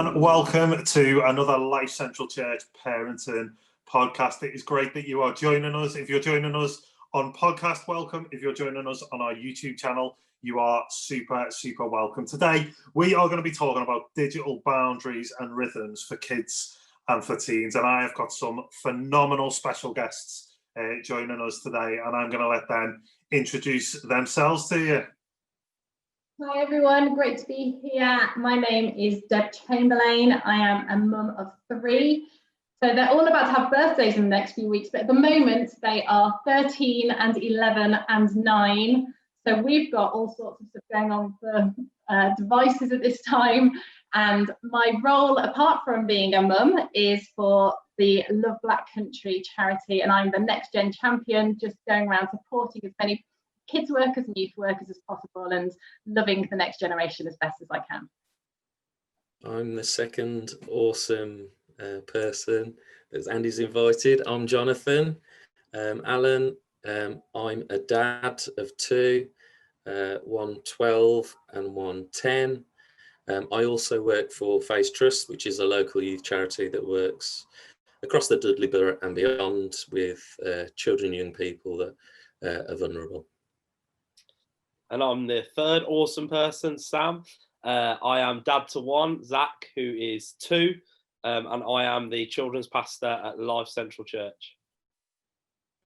and welcome to another Life Central Church parenting podcast. It is great that you are joining us. If you're joining us on podcast, welcome. If you're joining us on our YouTube channel, you are super welcome. Today, we are going to be talking about digital boundaries and rhythms for kids and for teens. And I have got some phenomenal special guests joining us today, and I'm going to let them introduce themselves to you. Hi everyone, great to be here. My name is Deb Chamberlain. I am a mum of 3. So they're all about to have birthdays in the next few weeks, but at the moment they are 13 and 11 and 9. So we've got all sorts of stuff going on for devices at this time. And my role, apart from being a mum, is for the Love Black Country charity. And I'm the Next Gen champion, just going around supporting as many kids workers and youth workers as possible and loving the next generation as best as I can. I'm the second awesome person that Andy's invited. I'm Jonathan. Alan, I'm a dad of 2, one 12 and one 10. I also work for Face Trust, which is a local youth charity that works across the Dudley Borough and beyond with children and young people that are vulnerable. And I'm the third awesome person, Sam. I am dad to 1, Zach, who is 2, and I am the children's pastor at Life Central Church.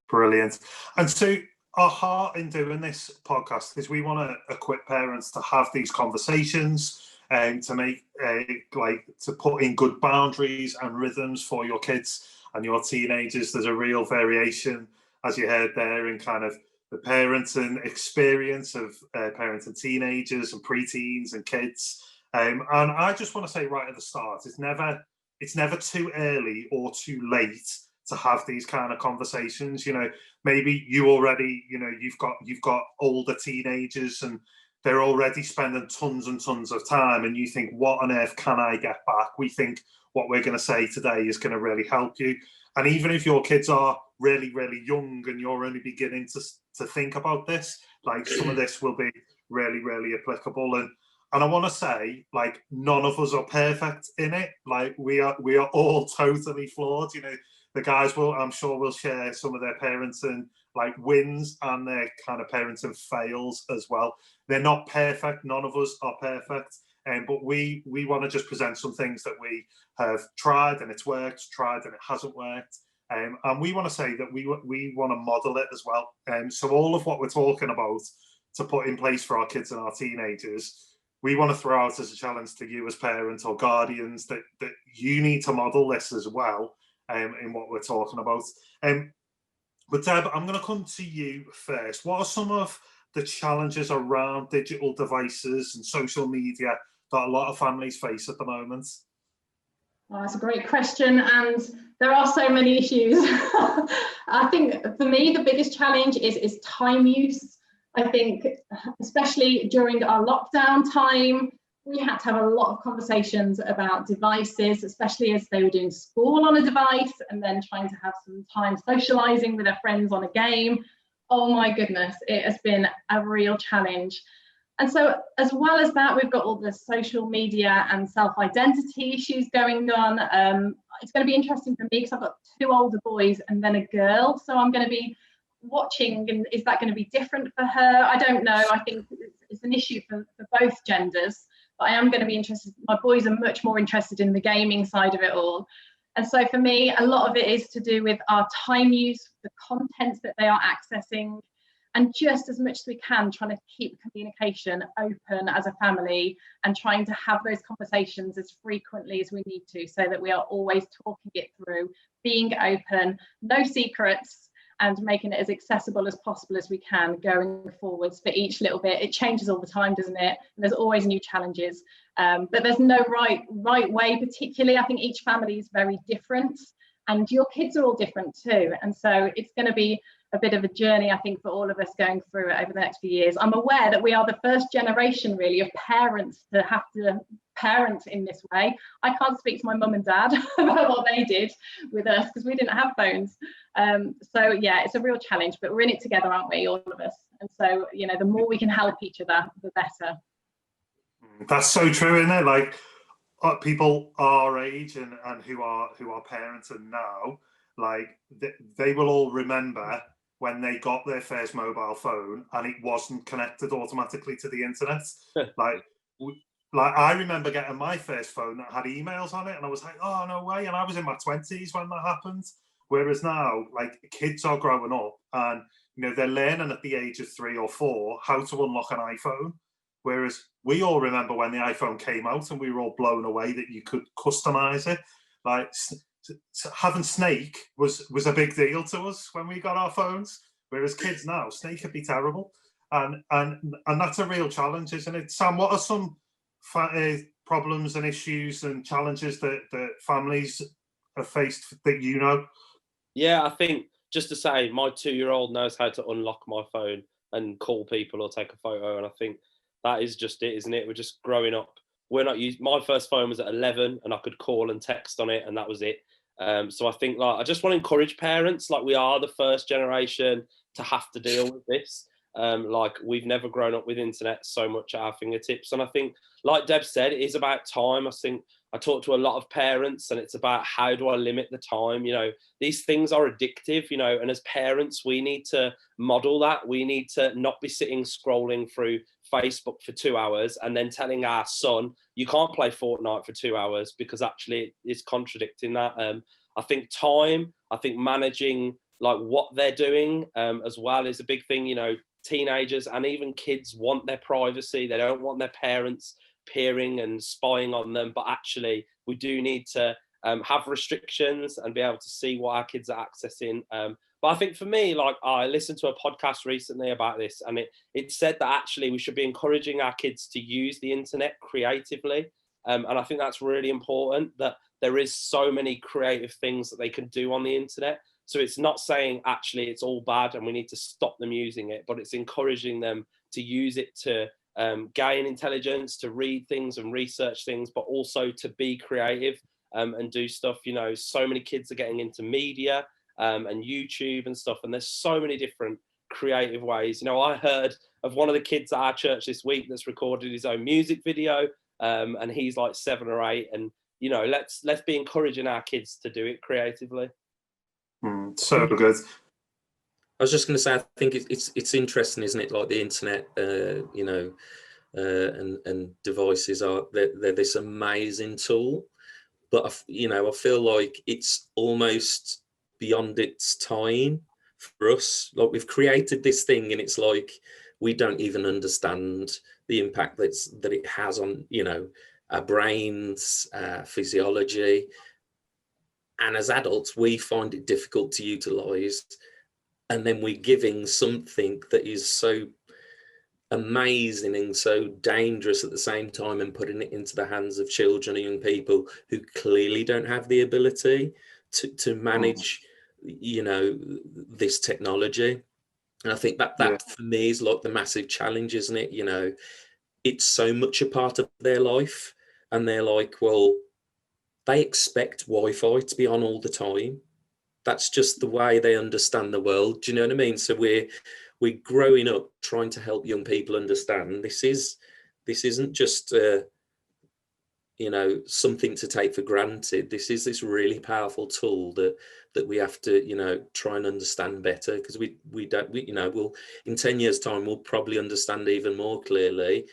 Brilliant. And so our heart in doing this podcast is we want to equip parents to have these conversations and to make to put in good boundaries and rhythms for your kids and your teenagers. There's a real variation, as you heard there, in kind of the parenting experience of parenting teenagers and preteens and kids. And I just want to say right at the start, it's never too early or too late to have these kind of conversations. You know, maybe you already, you've got older teenagers and they're already spending tons and tons of time, and you think, what on earth can I get back? We think what we're going to say today is going to really help you. And even if your kids are really young and you're only beginning to think about this, like some of this will be really applicable. And I want to say, like, none of us are perfect in it. Like we are all totally flawed. You know, the guys I'm sure will share some of their parenting like wins and their kind of parenting fails as well. They're not perfect. None of us are perfect. But we want to just present some things that we have tried and it's worked, tried and it hasn't worked. And we want to say that we want to model it as well. So all of what we're talking about to put in place for our kids and our teenagers, we want to throw out as a challenge to you as parents or guardians that you need to model this as well in what we're talking about. But Deb, I'm going to come to you first. What are some of the challenges around digital devices and social media that a lot of families face at the moment? Oh, that's a great question, and there are so many issues. I think for me the biggest challenge is time use. I think especially during our lockdown time, we had to have a lot of conversations about devices, especially as they were doing school on a device and then trying to have some time socializing with their friends on a game. Oh my goodness, it has been a real challenge. And so as well as that, we've got all the social media and self-identity issues going on. It's going to be interesting for me because I've got 2 older boys and then a girl. So I'm going to be watching, and is that going to be different for her? I don't know. I think it's an issue for both genders, but I am going to be interested. My boys are much more interested in the gaming side of it all. And so for me, a lot of it is to do with our time use, the contents that they are accessing, and just as much as we can, trying to keep communication open as a family and trying to have those conversations as frequently as we need to, so that we are always talking it through, being open, no secrets, and making it as accessible as possible as we can going forwards for each little bit. It changes all the time, doesn't it? And there's always new challenges, but there's no right way particularly. I think each family is very different and your kids are all different too. And so it's going to be a bit of a journey, I think, for all of us going through it over the next few years. I'm aware that we are the first generation really of parents to have to parent in this way. I can't speak to my mum and dad about what they did with us because we didn't have phones. So yeah, it's a real challenge, but we're in it together, aren't we, all of us? And so, you know, the more we can help each other, the better. That's so true, isn't it? Like, people our age and who are parents and now, like they will all remember when they got their first mobile phone and it wasn't connected automatically to the internet. like I remember getting my first phone that had emails on it, and I was like, oh no way, and I was in my 20s when that happened. Whereas now, like, kids are growing up and they're learning at the age of 3 or 4 how to unlock an iPhone. Whereas we all remember when the iPhone came out and we were all blown away that you could customize it. Like having Snake was a big deal to us when we got our phones. Whereas kids now, Snake could be terrible, and that's a real challenge, isn't it? Sam, what are some problems and issues and challenges that families have faced that you know? Yeah, I think just to say, my 2-year-old knows how to unlock my phone and call people or take a photo, and I think that is just it, isn't it? We're just growing up. We're not used. My first phone was at 11, and I could call and text on it, and that was it. So I think, like, I just want to encourage parents, like, we are the first generation to have to deal with this. Like, we've never grown up with internet so much at our fingertips, and I think, like Deb said, it is about time. I think I talk to a lot of parents, and it's about how do I limit the time. These things are addictive, and as parents, we need to model that. We need to not be sitting scrolling through Facebook for 2 hours and then telling our son, you can't play Fortnite for 2 hours, because actually it's contradicting that. I think managing like what they're doing as well is a big thing. Teenagers and even kids want their privacy. They don't want their parents peering and spying on them, but actually we do need to have restrictions and be able to see what our kids are accessing. But I think for me, like, I listened to a podcast recently about this, and it said that actually we should be encouraging our kids to use the internet creatively. And I think that's really important, that there is so many creative things that they can do on the internet. So it's not saying actually it's all bad and we need to stop them using it, but it's encouraging them to use it to gain intelligence, to read things and research things, but also to be creative and do stuff. So many kids are getting into media and YouTube and stuff, and there's so many different creative ways. I heard of one of the kids at our church this week that's recorded his own music video, and he's like 7 or 8, and let's be encouraging our kids to do it creatively. So good. I was just going to say, I think it's interesting, isn't it? Like the internet, and devices they're this amazing tool, but I feel like it's almost beyond its time for us. Like, we've created this thing, and it's like we don't even understand the impact that it has on our brains, physiology. And as adults, we find it difficult to utilize. And then we're giving something that is so amazing and so dangerous at the same time, and putting it into the hands of children and young people who clearly don't have the ability to manage, this technology. And I think that for me is like the massive challenge, isn't it? It's so much a part of their life, and they're like, well, they expect Wi-Fi to be on all the time. That's just the way they understand the world. Do you know what I mean? So we're growing up trying to help young people understand this isn't just something to take for granted. This is this really powerful tool that we have to try and understand better, because we'll in 10 years time we'll probably understand even more clearly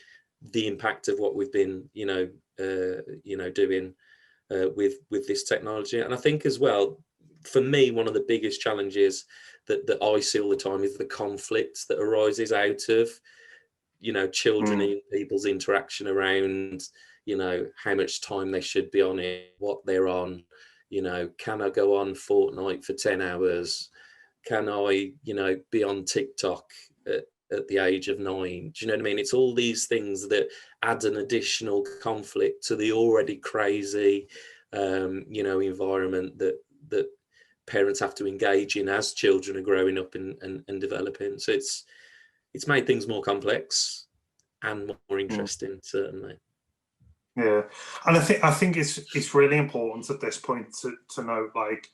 the impact of what we've been doing with this technology. And I think as well, for me, one of the biggest challenges that I see all the time is the conflict that arises out of children and people's interaction around how much time they should be on it, what they're on. Can I go on Fortnite for 10 hours? Can I be on TikTok at the age of 9? Do you know what I mean? It's all these things that add an additional conflict to the already crazy environment that parents have to engage in as children are growing up and developing. So it's made things more complex and more interesting, certainly. Yeah, and I think it's really important at this point to note, like,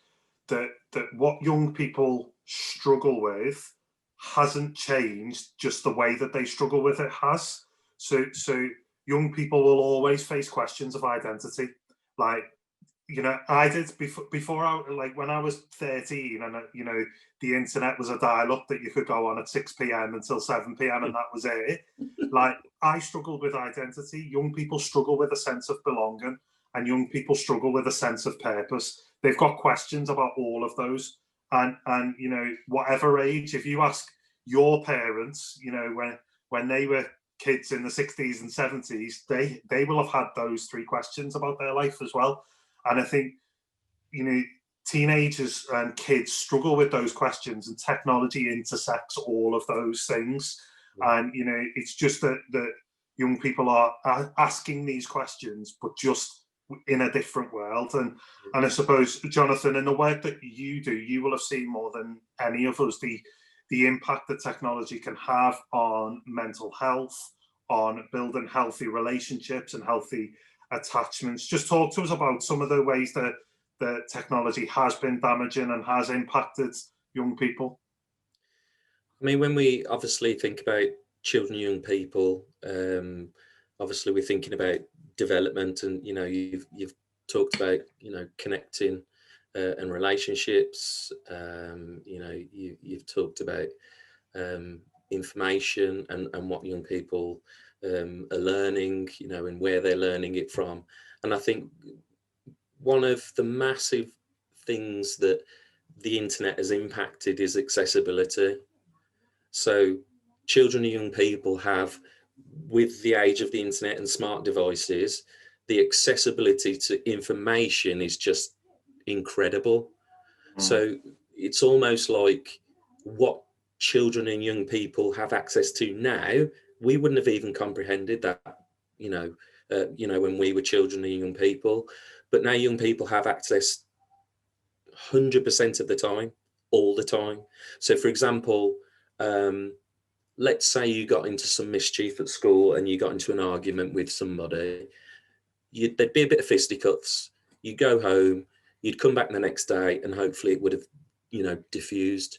that what young people struggle with hasn't changed, just the way that they struggle with it has. So young people will always face questions of identity. like, you know, I did before I, like, when I was 13, and you know, the internet was a dial-up that you could go on at 6 p.m. until 7 p.m. and that was it. Like, I struggled with identity. Young people struggle with a sense of belonging, and young people struggle with a sense of purpose. They've got questions about all of those. And you know, whatever age, if you ask your parents, you know, when they were kids in the 60s and 70s, they will have had those three questions about their life as well. And I think, you know, teenagers and kids struggle with those questions, and technology intersects all of those things. And, you know, it's just that young people are asking these questions, but just in a different world. And I suppose, Jonathan, in the work that you do, you will have seen more than any of us the impact that technology can have on mental health, on building healthy relationships and healthy attachments. Just talk to us about some of the ways that technology has been damaging and has impacted young people. I mean, when we obviously think about children and young people, obviously we're thinking about development, and you know, you've talked about, you know, connecting and relationships. You know, you've talked about information and what young people are learning, you know, and where they're learning it from. And I think one of the massive things that the internet has impacted is accessibility. So children and young people have, with the age of the internet and smart devices, the accessibility to information is just incredible. So it's almost like what children and young people have access to now, we wouldn't have even comprehended that, you know, when we were children and young people. But now young people have access 100% of the time, all the time. So, for example, let's say you got into some mischief at school and you got into an argument with somebody. There'd be a bit of fisticuffs. You'd go home, you'd come back the next day, and hopefully it would have, you know, diffused.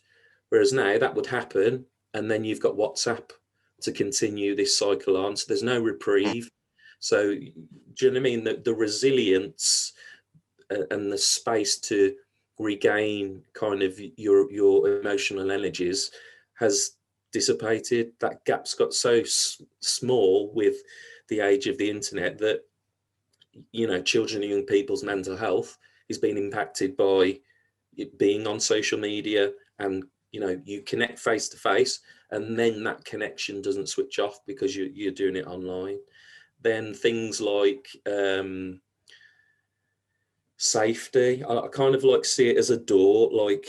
Whereas now that would happen, and then you've got WhatsApp to continue this cycle on. So there's no reprieve. So do you know what I mean? The resilience and the space to regain kind of your emotional energies has dissipated. That gap's got so small with the age of the internet that, you know, children and young people's mental health is being impacted by it being on social media. And, you know, you connect face to face, and then that connection doesn't switch off because you're doing it online. Then things like safety, I kind of like see it as a door. Like,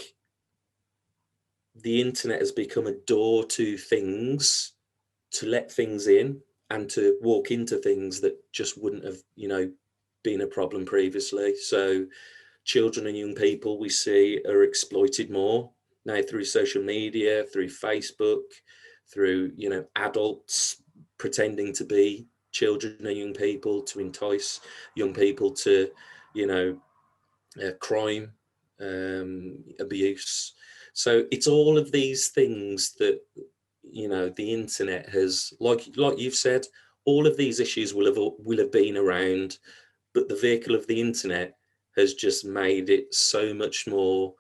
the internet has become a door to things, to let things in and to walk into things that just wouldn't have, you know, been a problem previously. So children and young people, we see, are exploited more now through social media, through Facebook, through, you know, adults pretending to be children and young people to entice young people to, you know, crime, abuse. So it's all of these things that, you know, the internet has, like you've said, all of these issues will have been around, but the vehicle of the internet has just made it so much more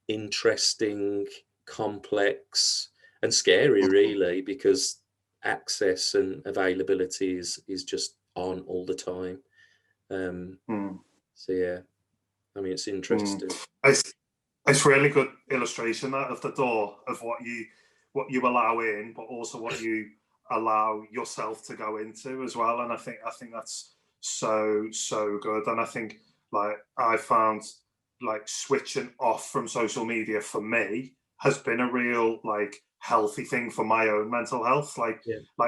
interesting, complex, and scary, really, because access and availability is just on all the time. So yeah, I mean, it's interesting. It's really good illustration, that, of the door, of what you allow in, but also what you allow yourself to go into as well. And I think that's so good. And I think, like, I found, like, switching off from social media for me has been a real, like, healthy thing for my own mental health. Like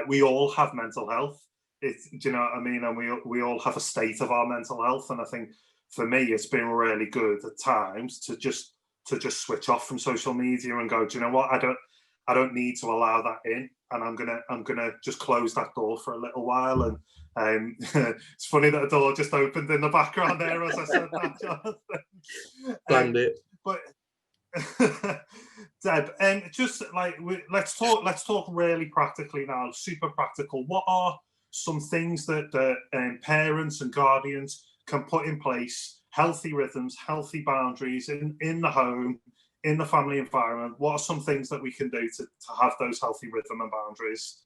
we all have mental health. Do you know what I mean? And we all have a state of our mental health. And I think for me, it's been really good at times to just switch off from social media and go, do you know what? I don't need to allow that in, and I'm gonna just close that door for a little while. And it's funny that a door just opened in the background there as I said that, Jonathan. Planned it. But Deb, just like let's talk really practically now, super practical. What are some things that the parents and guardians can put in place, healthy rhythms, healthy boundaries in the home, in the family environment? What are some things that we can do to have those healthy rhythm and boundaries?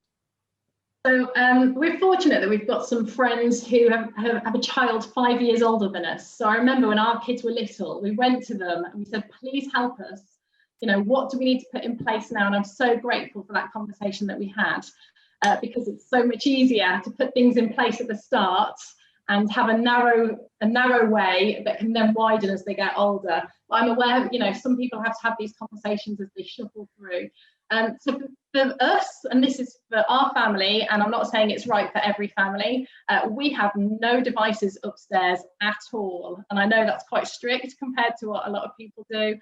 So we're fortunate that we've got some friends who have a child 5 years older than us. So I remember when our kids were little, we went to them and we said, please help us. You know, what do we need to put in place now? And I'm so grateful for that conversation that we had, because it's so much easier to put things in place at the start and have a narrow way that can then widen as they get older. But I'm aware, you know, some people have to have these conversations as they shuffle through. So for us, and this is for our family, and I'm not saying it's right for every family, we have no devices upstairs at all. And I know that's quite strict compared to what a lot of people do.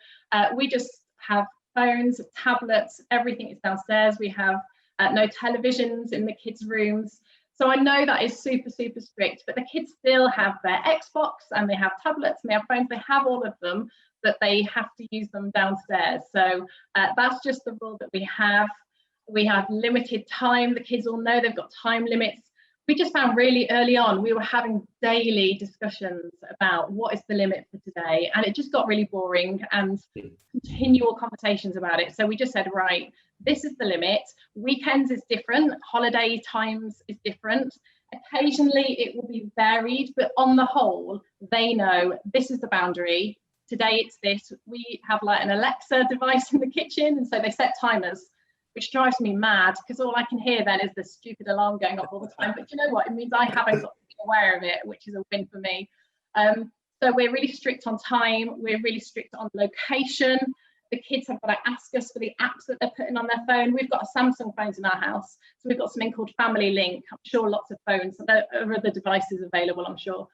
We just have phones, tablets, everything is downstairs. We have no televisions in the kids' rooms. So I know that is super, super strict, but the kids still have their Xbox and they have tablets and they have phones, they have all of them, but they have to use them downstairs. So that's just the rule that we have. We have limited time. The kids all know they've got time limits. We just found really early on, we were having daily discussions about what is the limit for today. And it just got really boring and continual conversations about it. So we just said, right, this is the limit. Weekends is different. Holiday times is different. Occasionally it will be varied, but on the whole, they know this is the boundary. Today it's this. We have like an Alexa device in the kitchen, and so they set timers, which drives me mad because all I can hear then is the stupid alarm going off all the time. But you know what? It means I haven't got to be aware of it, which is a win for me. So we're really strict on time. We're really strict on location. The kids have got to ask us for the apps that they're putting on their phone. We've got Samsung phones in our house. So we've got something called Family Link. I'm sure lots of phones, there are other devices available, I'm sure.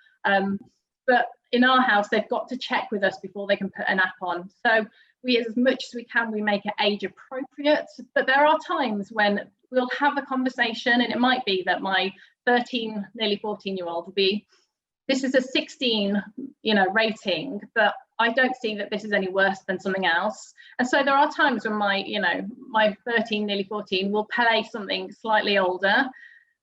But in our house, they've got to check with us before they can put an app on. So we, as much as we can, we make it age appropriate. But there are times when we'll have a conversation, and it might be that my 13, nearly 14-year-old will be, this is a 16, rating, but I don't see that this is any worse than something else. And so there are times when my 13, nearly 14 will play something slightly older,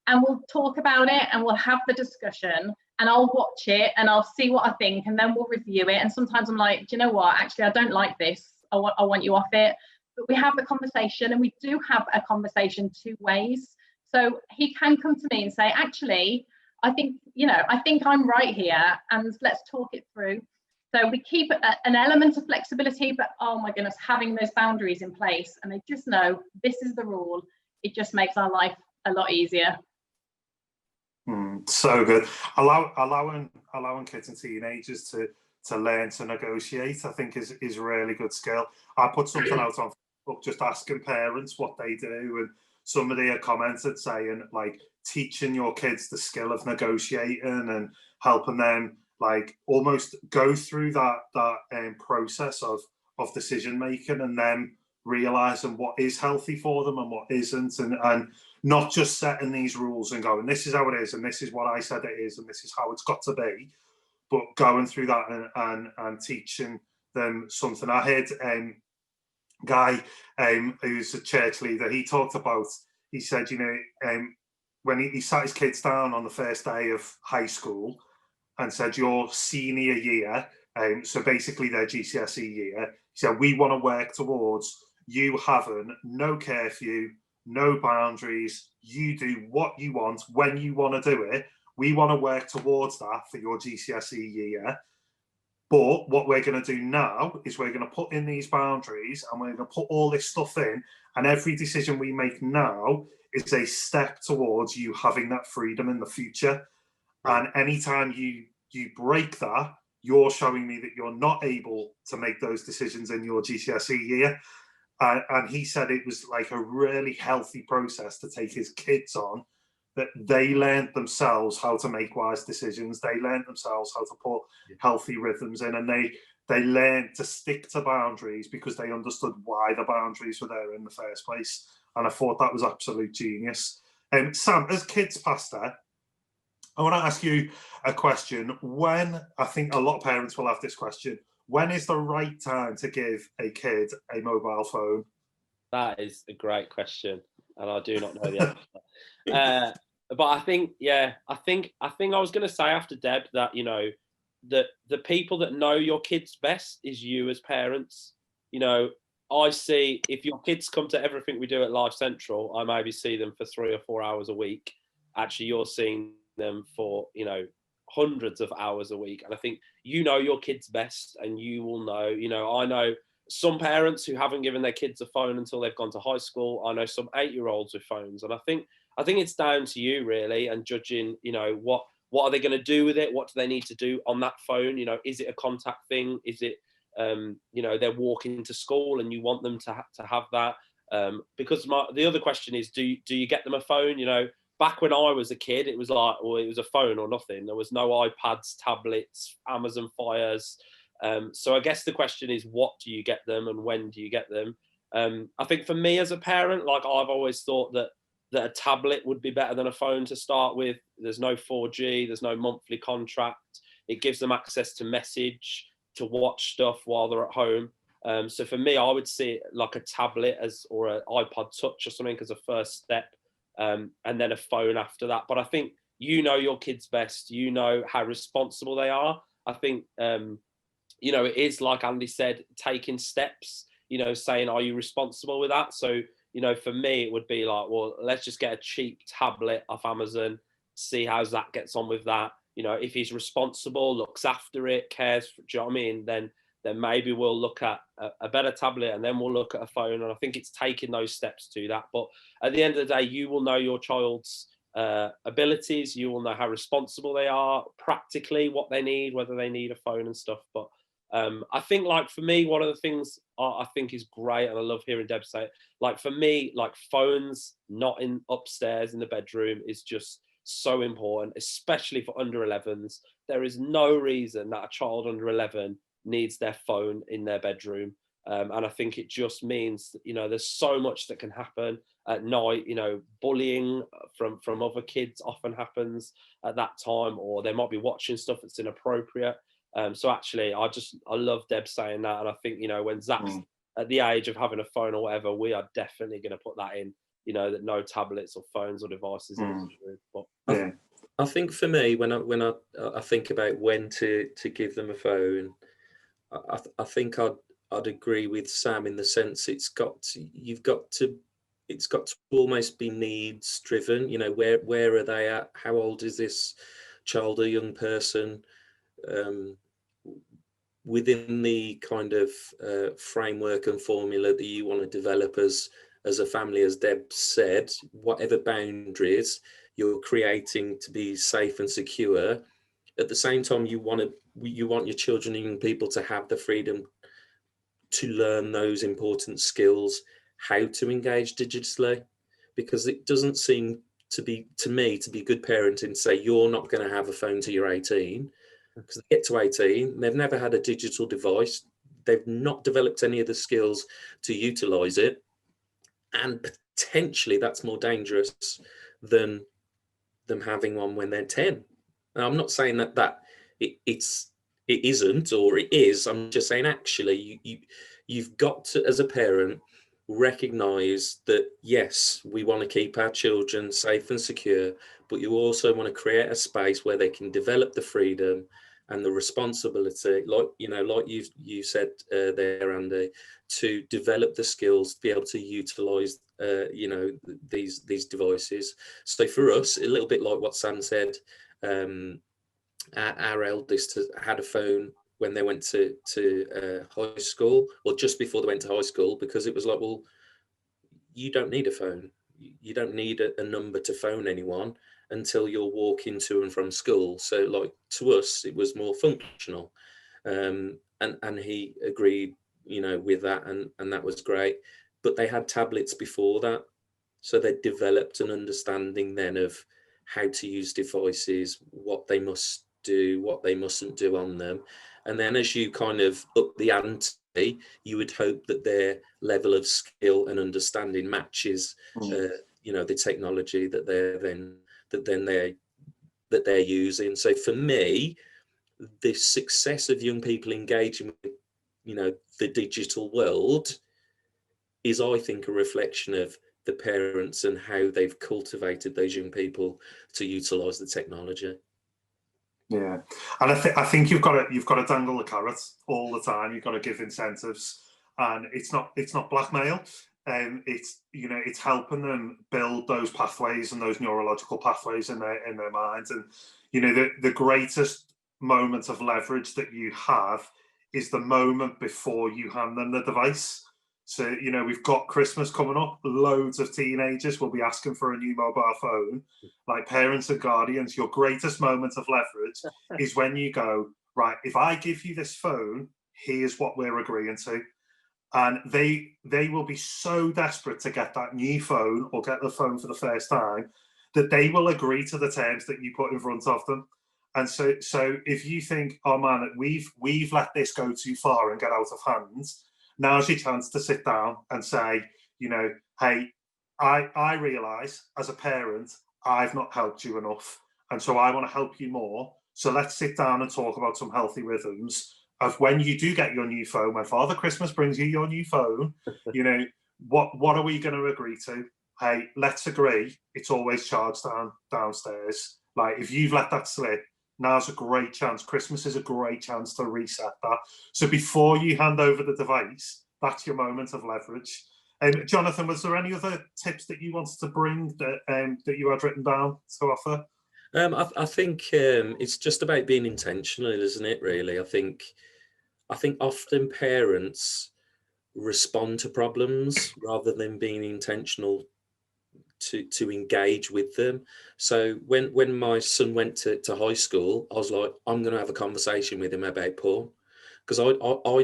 and we'll talk about it and we'll have the discussion, and I'll watch it and I'll see what I think, and then we'll review it. And sometimes I'm like, do you know what, actually, I don't like this. I want you off it. But we have the conversation, and we do have a conversation two ways. So he can come to me and say, actually, I think I'm right here, and let's talk it through. So we keep an element of flexibility, but oh my goodness, having those boundaries in place, and they just know this is the rule. It just makes our life a lot easier. So good. Allowing kids and teenagers to learn to negotiate, I think is a really good skill. I put something out on Facebook just asking parents what they do, and somebody had commented saying, like, teaching your kids the skill of negotiating and helping them like almost go through that process of decision making, and then realizing what is healthy for them and what isn't, and not just setting these rules and going, this is how it is, and this is what I said it is, and this is how it's got to be, but going through that and teaching them something. I heard Guy, who's a church leader, he talked about, he said, when he sat his kids down on the first day of high school and said, your senior year, so basically their GCSE year, he said, we want to work towards you having no curfew, no boundaries. You do what you want when you want to do it. We want to work towards that for your GCSE year. But what we're going to do now is we're going to put in these boundaries, and we're going to put all this stuff in. And every decision we make now is a step towards you having that freedom in the future. And anytime you break that, you're showing me that you're not able to make those decisions in your GCSE year. And he said it was like a really healthy process to take his kids on, that they learned themselves how to make wise decisions. They learned themselves how to put healthy rhythms in, and they learned to stick to boundaries because they understood why the boundaries were there in the first place. And I thought that was absolute genius. Sam, as kids pastor, I want to ask you a question. I think a lot of parents will have this question, when is the right time to give a kid a mobile phone? That is a great question, and I do not know the answer. but I think, yeah, I think I was going to say after Deb that, you know, that the people that know your kids best is you as parents. You know, I see if your kids come to everything we do at Life Central, I maybe see them for 3 or 4 hours a week. Actually, you're seeing them for, you know, hundreds of hours a week. And I think you know your kids best, and you will know, you know, I know some parents who haven't given their kids a phone until they've gone to high school. I know some 8-year-olds with phones. And I think it's down to you really, and judging, you know, what are they going to do with it? What do they need to do on that phone? You know, is it a contact thing? Is it, you know, they're walking to school and you want them to have that? Because the other question is, do you get them a phone? You know, back when I was a kid, it was like, well, it was a phone or nothing. There was no iPads, tablets, Amazon Fires. So I guess the question is, what do you get them and when do you get them? I think for me as a parent, like I've always thought that a tablet would be better than a phone to start with. There's no 4G, there's no monthly contract. It gives them access to message, to watch stuff while they're at home. So for me, I would see it like a tablet or an iPod Touch or something as a first step, and then a phone after that. But I think you know your kids best. You know how responsible they are. I think, you know, it is like Andy said, taking steps, you know, saying, are you responsible with that? So, you know, for me, it would be like, well, let's just get a cheap tablet off Amazon, see how Zach gets on with that. You know, if he's responsible, looks after it, cares for, do you know what I mean? Then maybe we'll look at a better tablet, and then we'll look at a phone. And I think it's taking those steps to that. But at the end of the day, you will know your child's abilities. You will know how responsible they are, practically what they need, whether they need a phone and stuff. But I think, like, for me, one of the things I think is great, and I love hearing Deb say it, like, for me, like, phones not in upstairs in the bedroom is just so important, especially for under 11s. There is no reason that a child under 11 needs their phone in their bedroom. And I think it just means, you know, there's so much that can happen at night. You know, bullying from other kids often happens at that time, or they might be watching stuff that's inappropriate. So actually, I love Deb saying that. And I think, you know, when Zach's at the age of having a phone or whatever, we are definitely going to put that in, you know, that no tablets or phones or devices. But I think for me, when I think about when to give them a phone, I think I'd agree with Sam in the sense it's got to almost be needs driven. You know, where are they at? How old is this child or young person? Within the kind of framework and formula that you want to develop as a family, as Deb said, whatever boundaries you're creating to be safe and secure. At the same time, you want your children and young people to have the freedom to learn those important skills, how to engage digitally, because it doesn't seem to me to be good parenting to say you're not going to have a phone till you're 18, because they get to 18, they've never had a digital device, they've not developed any of the skills to utilize it, and potentially that's more dangerous than them having one when they're 10. Now, I'm not saying that it isn't, or it is. I'm just saying, actually, you've got to, as a parent, recognize that, yes, we want to keep our children safe and secure, but you also want to create a space where they can develop the freedom and the responsibility, like you said there, Andy, to develop the skills to be able to utilize these devices. So for us, a little bit like what Sam said, our eldest had a phone when they went to high school, or just before they went to high school, because it was like, well, you don't need a phone. You don't need a number to phone anyone until you're walking to and from school. So, like, to us, it was more functional. And he agreed, with that, and that was great. But they had tablets before that. So they developed an understanding then of how to use devices, what they must do, what they mustn't do on them. And then as you kind of up the ante, you would hope that their level of skill and understanding matches, the technology that they're using. So for me, the success of young people engaging with, the digital world is, I think, a reflection of the parents and how they've cultivated those young people to utilize the technology. Yeah, and I think you've got to dangle the carrot all the time. You've got to give incentives, and it's not blackmail. It's helping them build those pathways and those neurological pathways in their minds. And the greatest moment of leverage that you have is the moment before you hand them the device. So, we've got Christmas coming up. Loads of teenagers will be asking for a new mobile phone. Like parents and guardians, your greatest moment of leverage is when you go, right, if I give you this phone, here's what we're agreeing to. And they will be so desperate to get that new phone or get the phone for the first time that they will agree to the terms that you put in front of them. And so if you think, oh man, we've let this go too far and get out of hand, now's your chance to sit down and say, hey, I realise as a parent, I've not helped you enough. And so I want to help you more. So let's sit down and talk about some healthy rhythms of when you do get your new phone, when Father Christmas brings you your new phone, what are we going to agree to? Hey, let's agree it's always charged downstairs. Like if you've let that slip, now's a great chance. Christmas is a great chance to reset that. So before you hand over the device, that's your moment of leverage. Jonathan, was there any other tips that you wanted to bring that you had written down to offer? I think it's just about being intentional, isn't it? Really, I think often parents respond to problems rather than being intentional to engage with them. So when my son went to high school, I was like, I'm going to have a conversation with him about porn, because I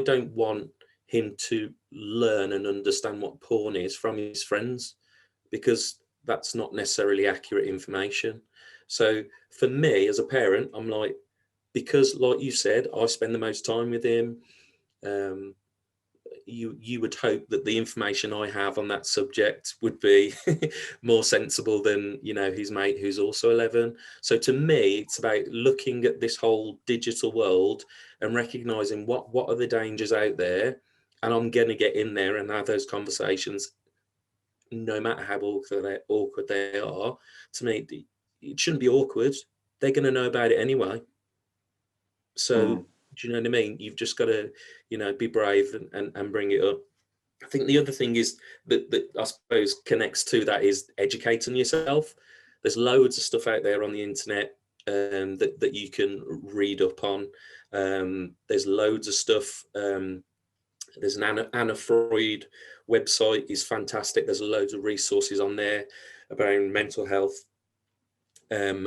don't want him to learn and understand what porn is from his friends, because that's not necessarily accurate information. So for me as a parent, I'm like, because like you said, I spend the most time with him. You would hope that the information I have on that subject would be more sensible than his mate who's also 11. So to me, it's about looking at this whole digital world and recognizing what are the dangers out there, and I'm going to get in there and have those conversations, no matter how awkward they are. To me, it shouldn't be awkward. They're going to know about it anyway. So do you know what I mean? You've just got to, be brave and bring it up. I think the other thing is that I suppose connects to that is educating yourself. There's loads of stuff out there on the internet that you can read up on. There's loads of stuff. There's an Anna Freud website is fantastic. There's loads of resources on there about mental health and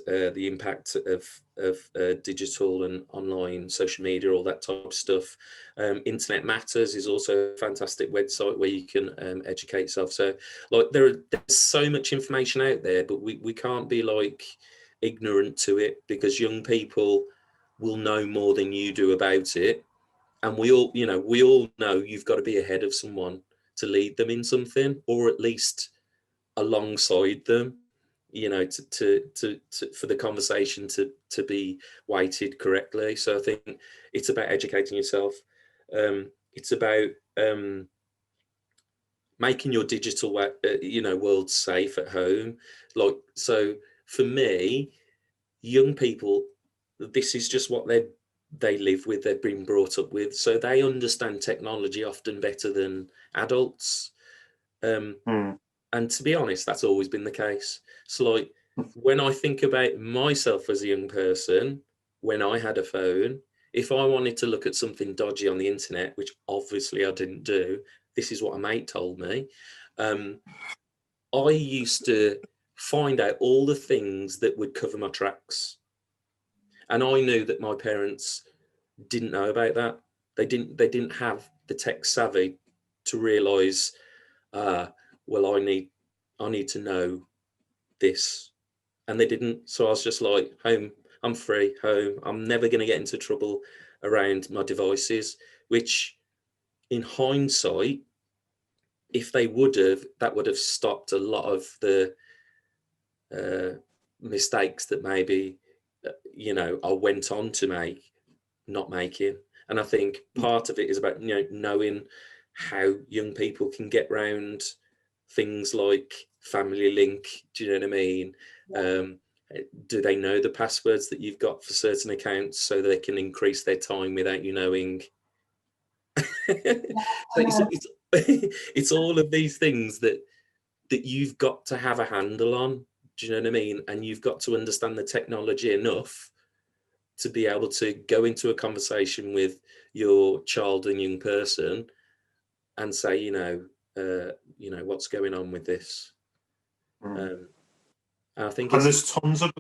the impact of digital and online social media, all that type of stuff. Internet Matters is also a fantastic website where you can educate yourself. So like there's so much information out there, but we can't be like ignorant to it, because young people will know more than you do about it. And we all know you've got to be ahead of someone to lead them in something, or at least alongside them, for the conversation to be weighted correctly. So I think it's about educating yourself. It's about making your digital world safe at home. Like, so for me, young people, this is just what they live with, they've been brought up with, so they understand technology often better than adults. And to be honest, that's always been the case. So like when I think about myself as a young person, when I had a phone, if I wanted to look at something dodgy on the internet, which obviously I didn't do, this is what a mate told me. I used to find out all the things that would cover my tracks. And I knew that my parents didn't know about that. They didn't have the tech savvy to realise, well, I need to know this. And they didn't. So I was just like, home, I'm free, home. I'm never going to get into trouble around my devices, which in hindsight, if they would have, that would have stopped a lot of the mistakes that maybe, I went on to not making. And I think part of it is about, knowing how young people can get round things like Family Link. Do you know what I mean? Do they know the passwords that you've got for certain accounts so they can increase their time without you knowing? So it's all of these things that you've got to have a handle on. Do you know what I mean? And you've got to understand the technology enough to be able to go into a conversation with your child and young person and say, what's going on with this. I think there's tons of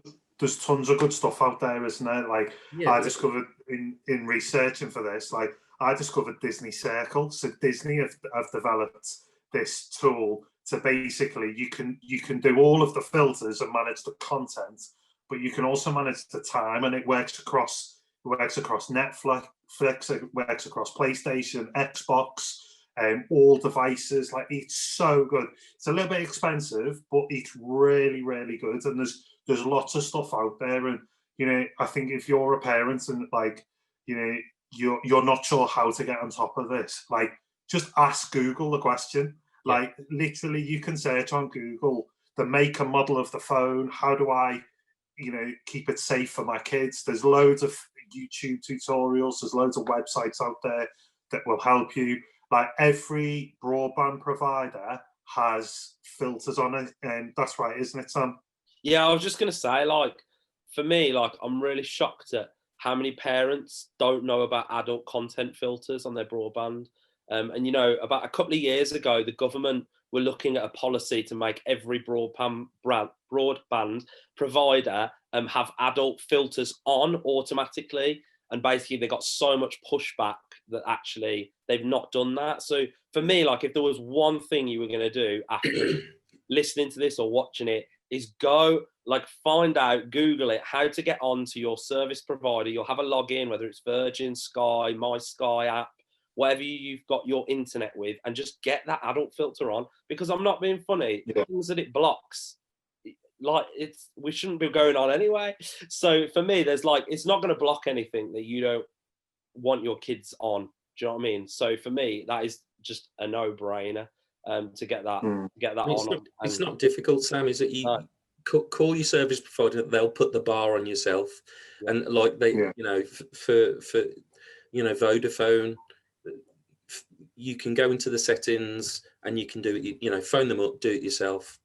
good stuff out there, isn't there? Like, yeah, I discovered in researching for this, like I discovered Disney Circle. So Disney have developed this tool to basically you can do all of the filters and manage the content, but you can also manage the time, and it works across Netflix, it works across PlayStation, Xbox, all devices. Like, it's so good. It's a little bit expensive, but it's really, really good. And there's lots of stuff out there. And I think if you're a parent and you're not sure how to get on top of this, like, just ask Google the question. Like, literally, you can search on Google the make and model of the phone. How do I, keep it safe for my kids? There's loads of YouTube tutorials. There's loads of websites out there that will help you. Like, every broadband provider has filters on it, and that's right, isn't it, Sam? Yeah, I was just going to say, like, for me, like, I'm really shocked at how many parents don't know about adult content filters on their broadband. And, about a couple of years ago, the government were looking at a policy to make every broadband provider have adult filters on automatically. And basically, they got so much pushback that actually they've not done that. So for me, like, if there was one thing you were going to do after listening to this or watching it, is go, like, find out, Google it, how to get onto your service provider. You'll have a login, whether it's Virgin, Sky, My Sky app, whatever you've got your internet with, and just get that adult filter on. Because I'm not being funny, the things that it blocks, like, we shouldn't be going on anyway. So for me, there's like, it's not going to block anything that you don't want your kids on. Do you know what I mean? So for me, that is just a no-brainer to get that on. It's not difficult, Sam. Is that you call your service provider? They'll put the bar on yourself, and like they, for Vodafone, you can go into the settings and you can do it. Phone them up, do it yourself.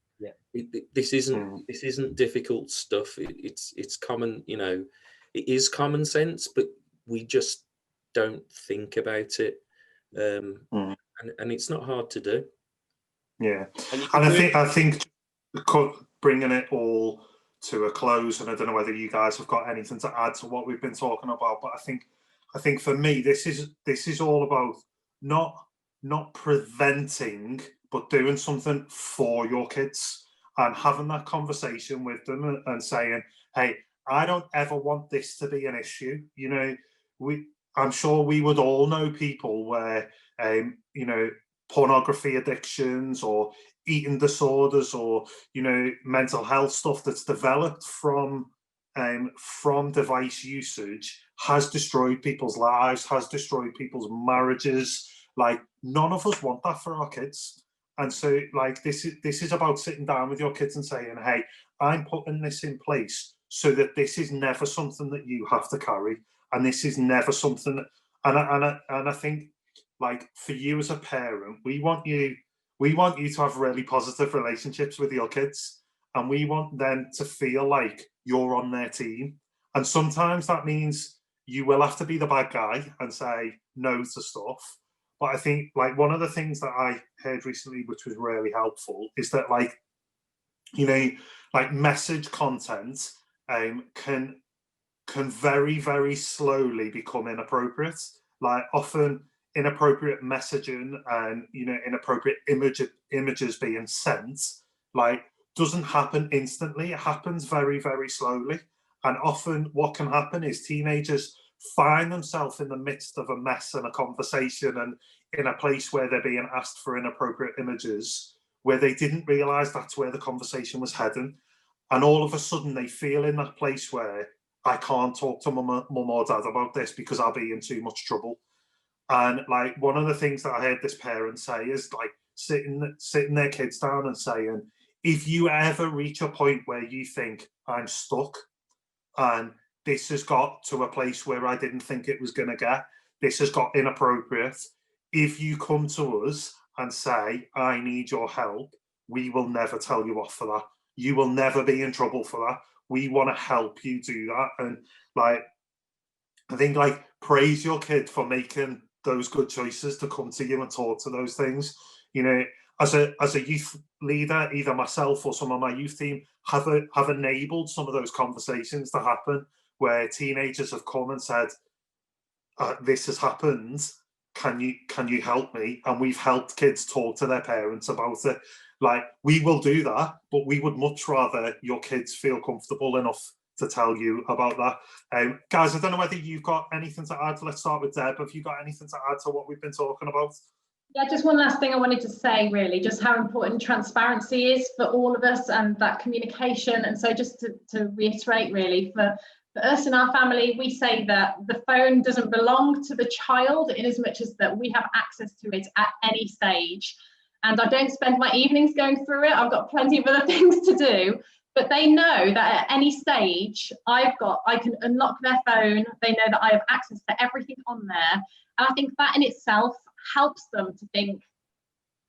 This isn't difficult stuff. It's common. It is common sense, but we just don't think about it. And it's not hard to do. Yeah, and I think bringing it all to a close, and I don't know whether you guys have got anything to add to what we've been talking about, but I think for me, this is all about not preventing, but doing something for your kids and having that conversation with them and saying, hey, I don't ever want this to be an issue. I'm sure we would all know people where, pornography addictions or eating disorders or, mental health stuff that's developed from device usage has destroyed people's lives, has destroyed people's marriages. Like, none of us want that for our kids. And so, like, this is about sitting down with your kids and saying, hey, I'm putting this in place so that this is never something that you have to carry. And this is never something, and I think, like, for you as a parent, we want you to have really positive relationships with your kids, and we want them to feel like you're on their team. And sometimes that means you will have to be the bad guy and say no to stuff. But I think, like, one of the things that I heard recently, which was really helpful, is that, like, message content can very, very slowly become inappropriate. Like, often inappropriate messaging and inappropriate images being sent, like, doesn't happen instantly. It happens very, very slowly. And often what can happen is teenagers find themselves in the midst of a mess and a conversation and in a place where they're being asked for inappropriate images where they didn't realize that's where the conversation was heading. And all of a sudden they feel in that place where I can't talk to mum or dad about this because I'll be in too much trouble. And, like, one of the things that I heard this parent say is, like, sitting their kids down and saying, if you ever reach a point where you think I'm stuck and this has got to a place where I didn't think it was going to get, this has got inappropriate, if you come to us and say, I need your help, we will never tell you off for that. You will never be in trouble for that. We want to help you do that. And like, I think like praise your kid for making those good choices to come to you and talk to those things. You know, as a youth leader, either myself or some of my youth team have enabled some of those conversations to happen where teenagers have come and said, this has happened, can you help me? And we've helped kids talk to their parents about it. Like, we will do that, but we would much rather your kids feel comfortable enough to tell you about that. Guys, I don't know whether you've got anything to add. Let's start with Deb. Have you got anything to add to what we've been talking about? Yeah, just one last thing I wanted to say, really, just how important transparency is for all of us and that communication. And so just to reiterate, really, for us in our family, we say that the phone doesn't belong to the child in as much as that we have access to it at any stage. And I don't spend my evenings going through it. I've got plenty of other things to do. But they know that at any stage, I can unlock their phone. They know that I have access to everything on there. And I think that in itself helps them to think,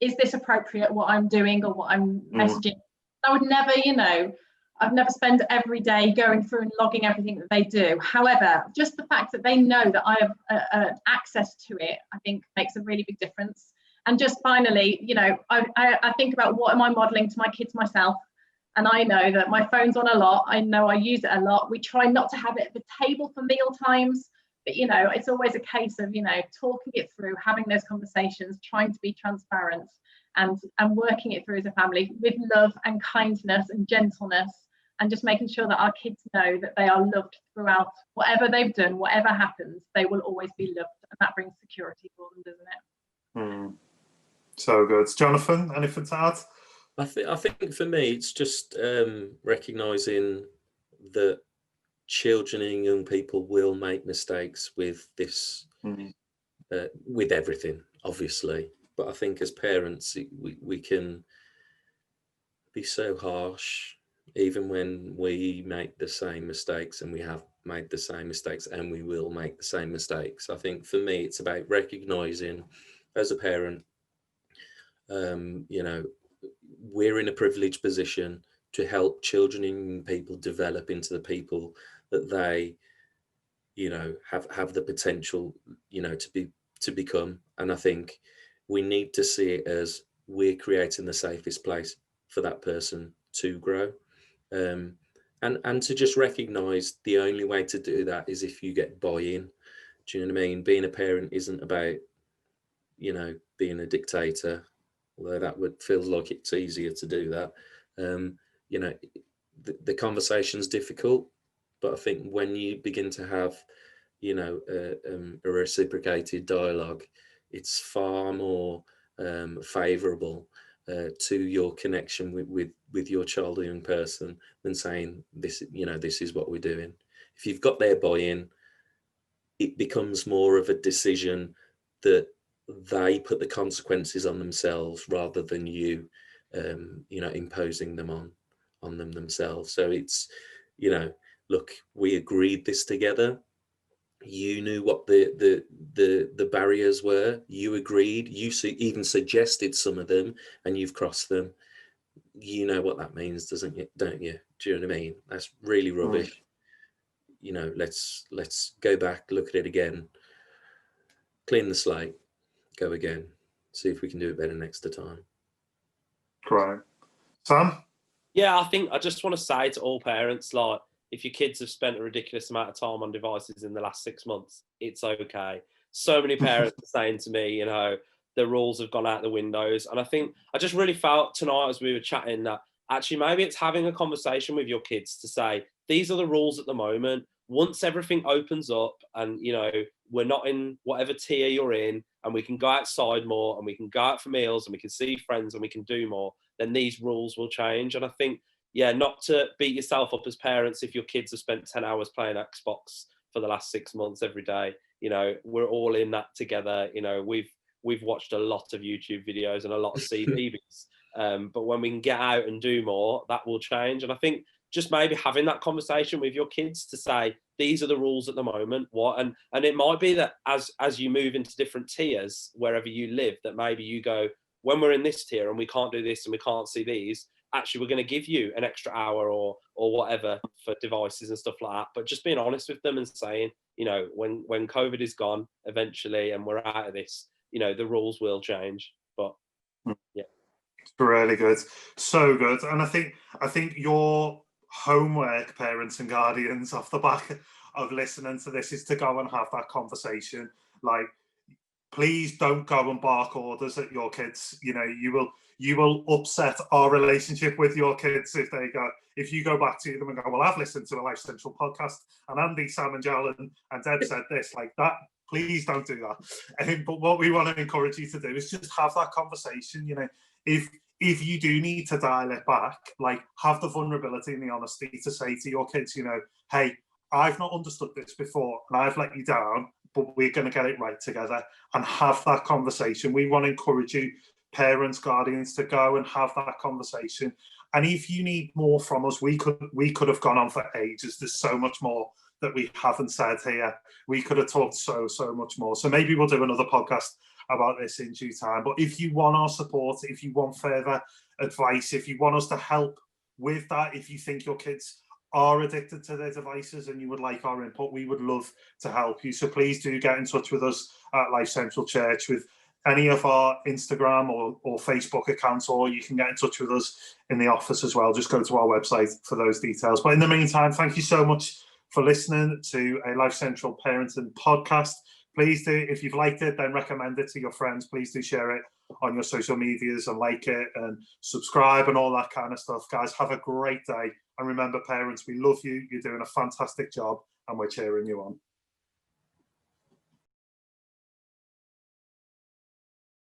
is this appropriate, what I'm doing or what I'm messaging? I would never, I've never spent every day going through and logging everything that they do. However, just the fact that they know that I have access to it, I think makes a really big difference. And just finally, I think about what am I modeling to my kids myself? And I know that my phone's on a lot. I know I use it a lot. We try not to have it at the table for meal times, but it's always a case of talking it through, having those conversations, trying to be transparent, and working it through as a family with love and kindness and gentleness, and just making sure that our kids know that they are loved throughout whatever they've done, whatever happens, they will always be loved, and that brings security for them, doesn't it? So good. Jonathan, anything to add? I think for me, it's just recognising that children and young people will make mistakes with this, with everything, obviously. But I think as parents, we can be so harsh, even when we make the same mistakes, and we have made the same mistakes, and we will make the same mistakes. I think for me, it's about recognising as a parent, we're in a privileged position to help children and people develop into the people that they, have the potential, to become. And I think we need to see it as we're creating the safest place for that person to grow. And to just recognise the only way to do that is if you get buy-in. Do you know what I mean? Being a parent isn't about, being a dictator, although that feels like it's easier to do that. The conversation's difficult, but I think when you begin to have, a reciprocated dialogue, it's far more favourable to your connection with your child or young person than saying this is what we're doing. If you've got their buy-in, it becomes more of a decision that they put the consequences on themselves rather than you, imposing them on them themselves. So it's, look, we agreed this together. You knew what the barriers were. You agreed. You even suggested some of them, and you've crossed them. You know what that means, don't you? Do you know what I mean? That's really rubbish. Let's go back, look at it again, clean the slate, go again, see if we can do it better next time. Great. Sam? Yeah, I think I just want to say to all parents, like, if your kids have spent a ridiculous amount of time on devices in the last 6 months, it's okay. So many parents are saying to me, the rules have gone out the windows. And I think I just really felt tonight as we were chatting that actually maybe it's having a conversation with your kids to say, these are the rules at the moment. Once everything opens up and, we're not in whatever tier you're in, and we can go outside more, and we can go out for meals, and we can see friends, and we can do more, then these rules will change. And I think, not to beat yourself up as parents if your kids have spent 10 hours playing Xbox for the last 6 months every day. We're all in that together. we've watched a lot of YouTube videos and a lot of CBeebies. But when we can get out and do more, that will change. And I think just maybe having that conversation with your kids to say, these are the rules at the moment. And it might be that as you move into different tiers, wherever you live, that maybe you go, when we're in this tier and we can't do this and we can't see these, actually we're going to give you an extra hour or whatever for devices and stuff like that. But just being honest with them and saying, you know, when COVID is gone eventually and we're out of this, you know, the rules will change. But yeah. Really good, so good. And I think your homework, parents and guardians, off the back of listening to this, is to go and have that conversation. Like, please don't go and bark orders at your kids. You know, you will upset our relationship with your kids if you go back to them and go, well, I've listened to a Life Central podcast and Andy, Sam and Joel and Deb said this, like that. Please don't do that. But what we want to encourage you to do is just have that conversation. You know, if you do need to dial it back, like, have the vulnerability and the honesty to say to your kids, you know, hey, I've not understood this before and I've let you down, but we're going to get it right together, and have that conversation. We want to encourage you, parents, guardians, to go and have that conversation. And if you need more from us, we could have gone on for ages. There's so much more that we haven't said here. We could have talked so much more. So maybe we'll do another podcast about this in due time. But if you want our support, if you want further advice, if you want us to help with that, if you think your kids are addicted to their devices and you would like our input, we would love to help you. So please do get in touch with us at Life Central Church with any of our Instagram or Facebook accounts, or you can get in touch with us in the office as well. Just go to our website for those details. But in the meantime, thank you so much for listening to a Life Central Parenting podcast. Please do, if you've liked it, then recommend it to your friends. Please do share it on your social medias and like it and subscribe and all that kind of stuff. Guys, have a great day. And remember, parents, we love you. You're doing a fantastic job and we're cheering you on.